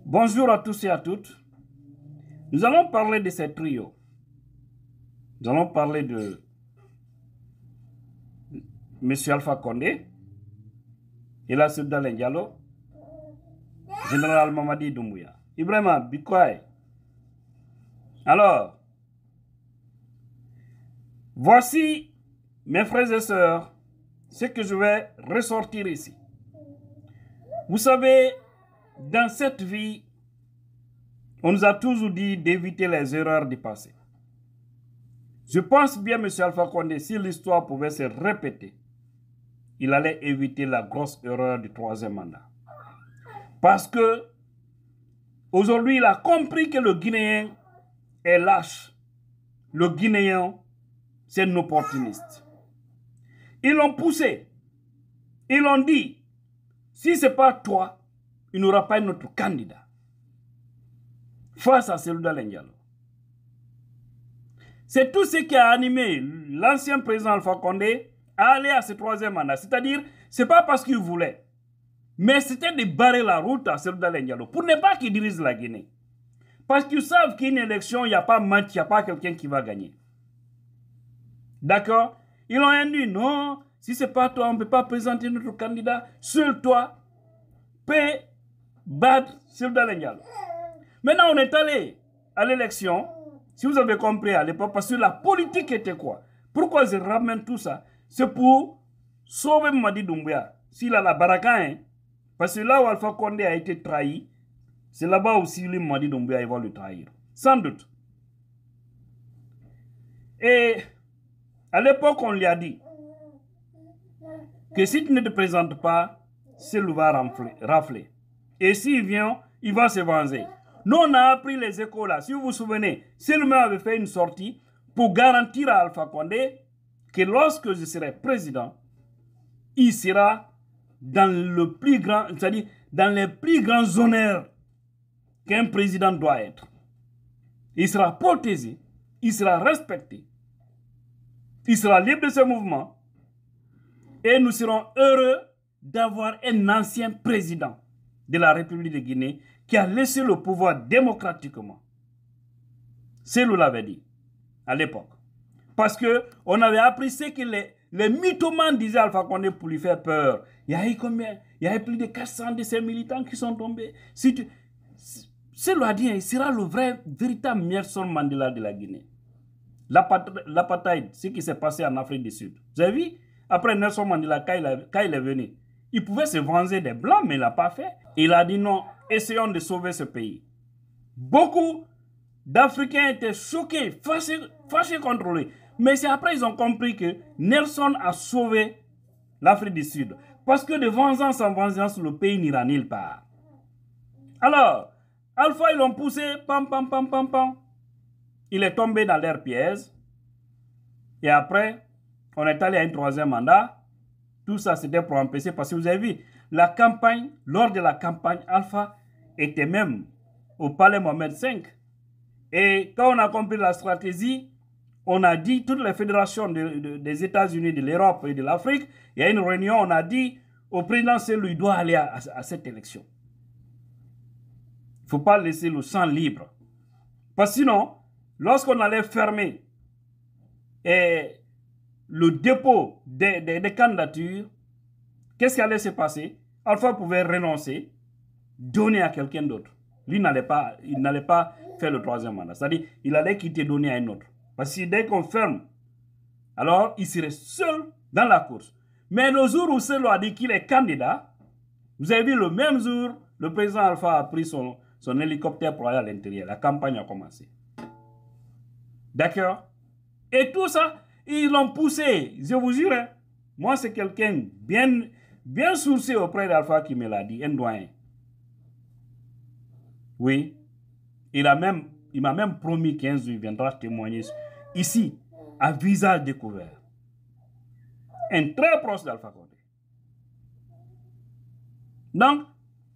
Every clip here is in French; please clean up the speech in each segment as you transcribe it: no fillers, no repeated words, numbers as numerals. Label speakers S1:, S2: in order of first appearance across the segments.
S1: Bonjour à tous et à toutes. Nous allons parler de ces trios. Nous allons parler de M. Alpha Condé, Ella Soudalen Diallo, Général Mamadi Doumbouya. Ibrahima Bikoy. Alors, voici, mes frères et sœurs, ce que je vais ressortir ici. Vous savez, dans cette vie, on nous a toujours dit d'éviter les erreurs du passé. Je pense bien, M. Alpha Condé, si l'histoire pouvait se répéter, il allait éviter la grosse erreur du troisième mandat. Parce que, aujourd'hui, il a compris que le Guinéen est lâche. Le Guinéen, c'est un opportuniste. Ils l'ont poussé. Ils l'ont dit, si ce n'est pas toi, il n'y aura pas un autre candidat. Face à Soudalen Diallo. C'est tout ce qui a animé l'ancien président Alpha Condé à aller à ce troisième mandat. C'est-à-dire, ce n'est pas parce qu'il voulait, mais c'était de barrer la route à Soudalen Diallo pour ne pas qu'il dirige la Guinée. Parce qu'ils savent qu'une élection, il n'y a pas match, il n'y a pas quelqu'un qui va gagner. D'accord? Ils ont dit non, si ce n'est pas toi, on ne peut pas présenter notre candidat. Seul toi peut battre Soudalen Diallo. Maintenant, on est allé à l'élection, si vous avez compris à l'époque, parce que la politique était quoi? Pourquoi je ramène tout ça? C'est pour sauver Mamadi Doumbouya. S'il a la baraka, hein? Parce que là où Alpha Condé a été trahi, c'est là-bas aussi lui, Mamadi Doumbouya, il va le trahir. Sans doute. Et à l'époque, on lui a dit que si tu ne te présentes pas, c'est lui va rafler. Et s'il vient, il va se venger. Nous, on a appris les échos là. Si vous vous souvenez, Selma avait fait une sortie pour garantir à Alpha Condé que lorsque je serai président, il sera dans le plus grand, c'est-à-dire dans les plus grands honneurs qu'un président doit être. Il sera protégé, il sera respecté, il sera libre de ses mouvements et nous serons heureux d'avoir un ancien président de la République de Guinée qui a laissé le pouvoir démocratiquement. C'est nous l'avait dit à l'époque. Parce qu'on avait appris ce que les mythomanes disaient à Alpha Condé pour lui faire peur. Il y a eu combien? Il y a eu plus de 400 de ces militants qui sont tombés. C'est lui a dit, il sera le véritable Nelson Mandela de la Guinée. L'apartheid, ce qui s'est passé en Afrique du Sud. Vous avez vu? Après Nelson Mandela, quand il est venu, il pouvait se venger des Blancs, mais il ne l'a pas fait. Il a dit non, essayons de sauver ce pays. Beaucoup d'Africains étaient choqués, fâchés contre lui. Mais c'est après qu'ils ont compris que Nelson a sauvé l'Afrique du Sud. Parce que de vengeance en vengeance, le pays n'ira nulle part. Alors, Alpha, ils l'ont poussé, pam, pam, pam, pam, pam. Il est tombé dans leur piège. Et après, on est allé à un troisième mandat. Tout ça, c'était pour empêcher, parce que vous avez vu, la campagne, lors de la campagne, Alpha était même au palais Mohamed V. Et quand on a compris la stratégie, on a dit, toutes les fédérations des États-Unis, de l'Europe et de l'Afrique, il y a une réunion, on a dit au président, c'est lui, il doit aller à cette élection. Il ne faut pas laisser le champ libre. Parce que sinon, lorsqu'on allait fermer le dépôt des candidatures, qu'est-ce qui allait se passer? Alpha pouvait renoncer, donner à quelqu'un d'autre. Lui, il n'allait pas faire le troisième mandat. C'est-à-dire, il allait quitter, donner à un autre. Parce que dès qu'on ferme, alors il serait seul dans la course. Mais le jour où Selou a dit qu'il est candidat, vous avez vu, le même jour, le président Alpha a pris son hélicoptère pour aller à l'intérieur. La campagne a commencé. D'accord? Et tout ça, ils l'ont poussé. Je vous jure, hein, moi, c'est quelqu'un bien sourcé auprès d'Alpha qui me l'a dit, un doyen. Oui. Il m'a même promis qu'un jour, il viendra témoigner ici, à visage découvert. Un très proche d'Alpha Condé. Donc,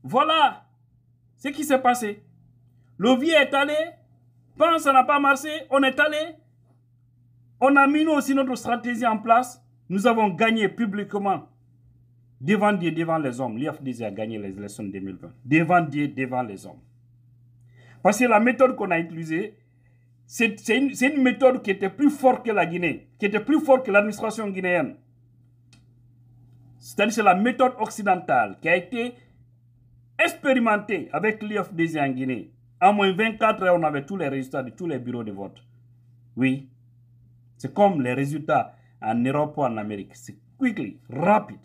S1: voilà ce qui s'est passé. Le vieux est allé, pense que ça n'a pas marché, on est allé, on a mis nous aussi notre stratégie en place, nous avons gagné publiquement, devant Dieu, devant les hommes. L'IFDZ a gagné les élections de 2020, devant Dieu, devant les hommes. Parce que la méthode qu'on a utilisée, c'est une méthode qui était plus forte que la Guinée, qui était plus forte que l'administration guinéenne. C'est-à-dire c'est la méthode occidentale qui a été expérimentée avec l'IFDZ en Guinée. En moins 24 heures, on avait tous les résultats de tous les bureaux de vote. Oui, c'est comme les résultats en Europe ou en Amérique. C'est quickly, rapide.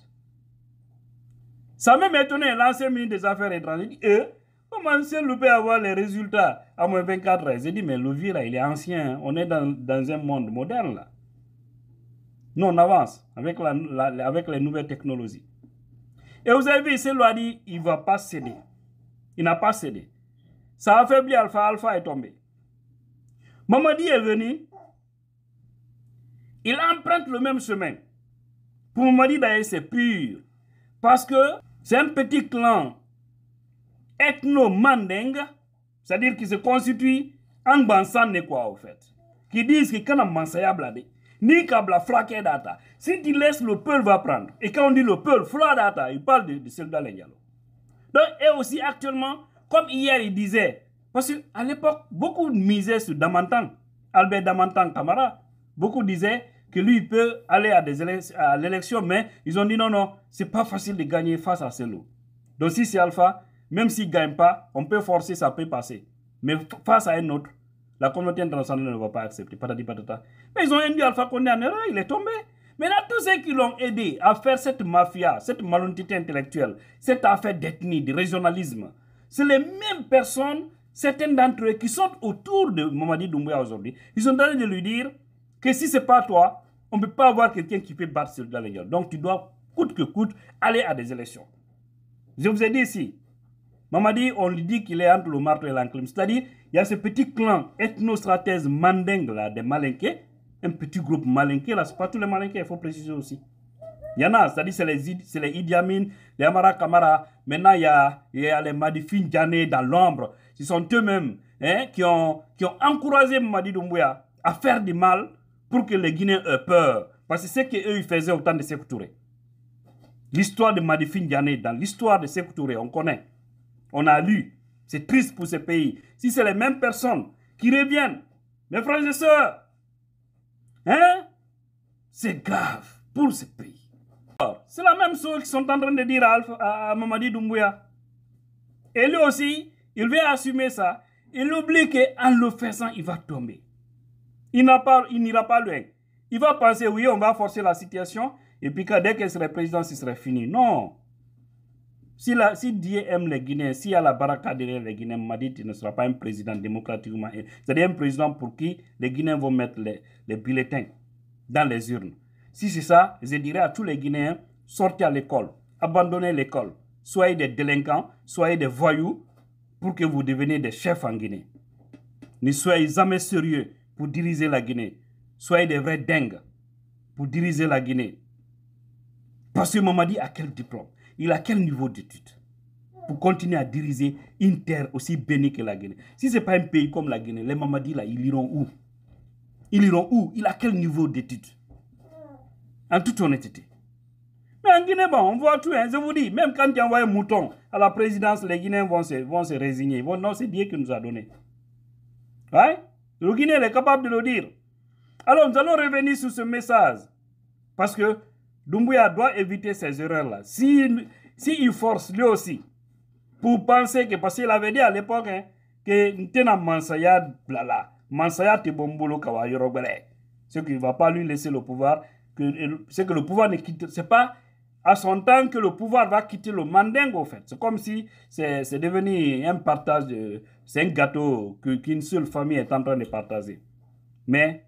S1: Ça m'a même étonné l'ancien ministre des Affaires étrangères. Il dit, comment on peut avoir les résultats à moins 24 heures? J'ai dit, mais le vieux là, il est ancien. Hein. On est dans un monde moderne là. Nous, on avance avec, avec les nouvelles technologies. Et vous avez vu, celui-là dit, il ne va pas céder. Il n'a pas cédé. Ça a affaibli Alpha. Alpha est tombé. Mamadi est venu. Il emprunte le même chemin. Pour Mamadi, d'ailleurs, c'est pur. Parce que c'est un petit clan ethno-mandingue, c'est-à-dire qui se constitue en Bansan quoi, au fait. Qui disent que quand on mansaya blade, ni kabla flaqué data. Si tu laisses le peuple va prendre. Et quand on dit le peuple, fla data, il parle de Selda Lendialo. Donc, et aussi actuellement, comme hier il disait, parce qu'à l'époque, beaucoup misaient sur Damantang, Albert Damantang Camara, beaucoup disaient que lui il peut aller à l'élection, mais ils ont dit non, non, c'est pas facile de gagner face à Celo. Donc si c'est Alpha, même s'il ne gagne pas, on peut forcer, ça peut passer. Mais face à un autre, la communauté internationale ne va pas accepter. Patati patata. Mais ils ont induit Alpha Condé en erreur, il est tombé. Maintenant, tous ceux qui l'ont aidé à faire cette mafia, cette malhonnêteté intellectuelle, cette affaire d'ethnie, de régionalisme, c'est les mêmes personnes, certaines d'entre eux, qui sont autour de Mamadi Doumbouya aujourd'hui. Ils sont en train de lui dire que si ce n'est pas toi, on ne peut pas avoir quelqu'un qui peut battre Selda Lendialo. Donc tu dois, coûte que coûte, aller à des élections. Je vous ai dit ici, Mamadi, on lui dit qu'il est entre le marteau et l'enclume. C'est-à-dire, il y a ce petit clan ethnostratèse mandingue là, des Malinqués, un petit groupe Malinqué, là, ce n'est pas tous les Malinqués, il faut préciser aussi. Il y en a, c'est-à-dire c'est les Idi Amin, les Amara Kamara, maintenant il y a les Madifine Djané dans l'ombre. Ce sont eux-mêmes hein, qui ont encouragé Mamadi Doumbouya à faire du mal pour que les Guinéens aient peur. Parce que c'est ce qu'eux ils faisaient au temps de Sékou Touré. L'histoire de Madifine Djané, dans l'histoire de Sékou Touré, on connaît. On a lu. C'est triste pour ce pays. Si c'est les mêmes personnes qui reviennent, mes frères et sœurs, hein, c'est grave pour ce pays. C'est la même chose qu'ils sont en train de dire à Mamadi Doumbouya. Et lui aussi, il veut assumer ça. Il oublie qu'en le faisant, il va tomber. Il n'ira pas loin. Il va penser, oui, on va forcer la situation, et puis que dès qu'il serait président, ce serait fini. Non. Si Dieu aime les Guinéens, s'il y a la baraka derrière les Guinéens, Mamadi ne sera pas un président démocratiquement. C'est-à-dire un président pour qui les Guinéens vont mettre les bulletins dans les urnes. Si c'est ça, je dirais à tous les Guinéens, sortez à l'école, abandonnez l'école, soyez des délinquants, soyez des voyous pour que vous deveniez des chefs en Guinée. Ne soyez jamais sérieux pour diriger la Guinée. Soyez des vrais dingues pour diriger la Guinée. Parce que Mamadi a quel diplôme? Il a quel niveau d'études pour continuer à diriger une terre aussi bénie que la Guinée? Si ce n'est pas un pays comme la Guinée, les Mamadi là, ils iront où? Ils iront où? Il a quel niveau d'études? En toute honnêteté. Mais en Guinée, bon, on voit tout. Hein, je vous dis, même quand tu envoies un mouton à la présidence, les Guinéens vont se résigner. Non, c'est Dieu qui nous a donné. Ouais? Le Guinéen est capable de le dire. Alors, nous allons revenir sur ce message. Parce que Doumbouya doit éviter ces erreurs-là. S'il force lui aussi, pour penser que, parce qu'il avait dit à l'époque, hein, que Ntena Mansaya, blala, Mansaya Tebombolo Kawayorobele, ce qui ne va pas lui laisser le pouvoir, c'est que le pouvoir ne quitte, c'est pas à son temps que le pouvoir va quitter le mandingue, au fait. C'est comme si c'est devenu un partage, c'est un gâteau qu'une seule famille est en train de partager. Mais,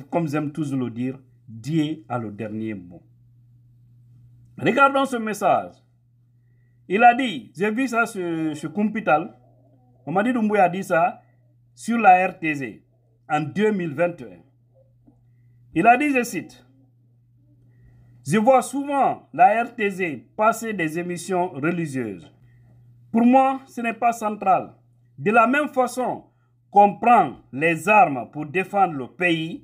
S1: comme j'aime toujours le dire, Dieu a le dernier mot. Regardons ce message. Il a dit, j'ai vu ça sur Kumpital, Mamadi Doumbouya a dit ça sur la RTZ en 2021. Il a dit, je cite, je vois souvent la RTZ passer des émissions religieuses. Pour moi, ce n'est pas central. De la même façon qu'on prend les armes pour défendre le pays,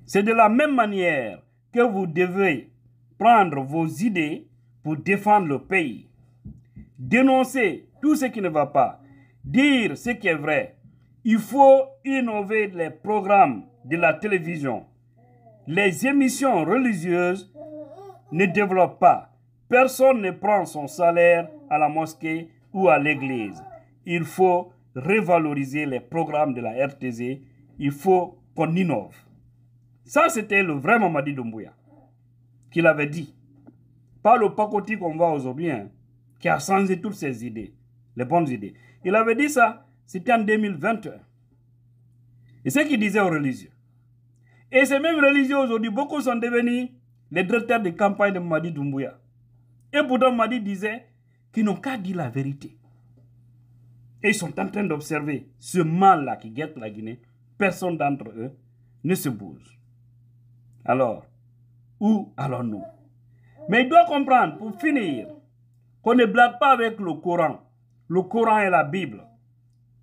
S1: c'est de la même manière que vous devez prendre vos idées pour défendre le pays. Dénoncer tout ce qui ne va pas dire ce qui est vrai. Il faut innover les programmes de la télévision. Les émissions religieuses ne développent pas. Personne ne prend son salaire à la mosquée ou à l'église. Il faut revaloriser les programmes de la RTZ. Il faut qu'on innove. Ça, c'était le vrai Mamadi Doumbouya qui l'avait dit. Pas le pacotille qu'on voit aujourd'hui, hein, qui a changé toutes ses idées, les bonnes idées. Il avait dit ça, c'était en 2021. Et ce qu'il disait aux religieux. Et ces mêmes religieux aujourd'hui, beaucoup sont devenus les directeurs de campagne de Mamadi Doumbouya. Et pourtant, Mamadi disait qu'ils n'ont qu'à dire la vérité. Et ils sont en train d'observer ce mal-là qui guette la Guinée. Personne d'entre eux ne se bouge. Alors, où allons-nous? Mais il doit comprendre, pour finir, qu'on ne blague pas avec le Coran. Le Coran et la Bible.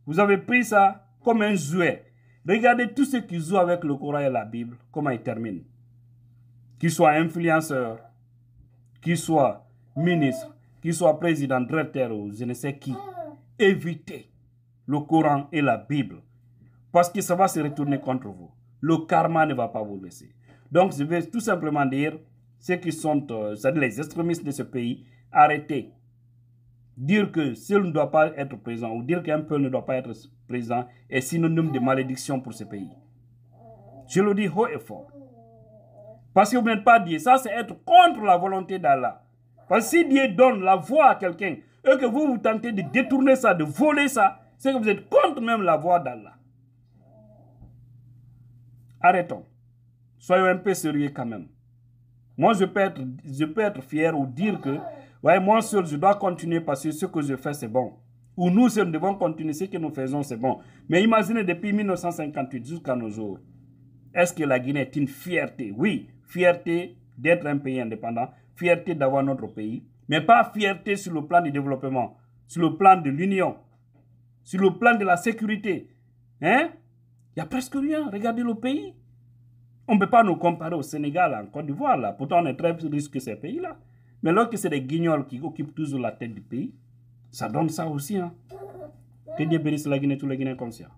S1: Vous avez pris ça comme un jouet. Regardez tous ceux qui jouent avec le Coran et la Bible, comment ils terminent. Qu'ils soient influenceurs, qu'ils soient ministres, qu'ils soient présidents, directeurs ou je ne sais qui. Évitez le Coran et la Bible. Parce que ça va se retourner contre vous. Le karma ne va pas vous laisser. Donc je vais tout simplement dire, ceux qui sont c'est-à-dire les extrémistes de ce pays, arrêtez. Dire que seul ne doit pas être présent ou dire qu'un peuple ne doit pas être présent est synonyme de malédiction pour ce pays. Je le dis haut et fort. Parce que vous n'êtes pas Dieu. Ça, c'est être contre la volonté d'Allah. Parce que si Dieu donne la voix à quelqu'un et que vous tentez de détourner ça, de voler ça, c'est que vous êtes contre même la voix d'Allah. Arrêtons. Soyons un peu sérieux quand même. Moi, je peux être fier ou dire que ouais, moi seul, je dois continuer parce que ce que je fais, c'est bon. Ou nous seuls devons continuer, ce que nous faisons, c'est bon. Mais imaginez depuis 1958 jusqu'à nos jours, est-ce que la Guinée est une fierté? Oui, fierté d'être un pays indépendant, fierté d'avoir notre pays, mais pas fierté sur le plan du développement, sur le plan de l'union, sur le plan de la sécurité. Hein? Il n'y a presque rien. Regardez le pays. On ne peut pas nous comparer au Sénégal, en Côte d'Ivoire, là. Pourtant, on est très plus riche que ces pays-là. Mais lorsque c'est des guignols qui occupent toujours la tête du pays, ça donne ça aussi. Hein. Que Dieu bénisse la Guinée, tous les Guinéens conscients.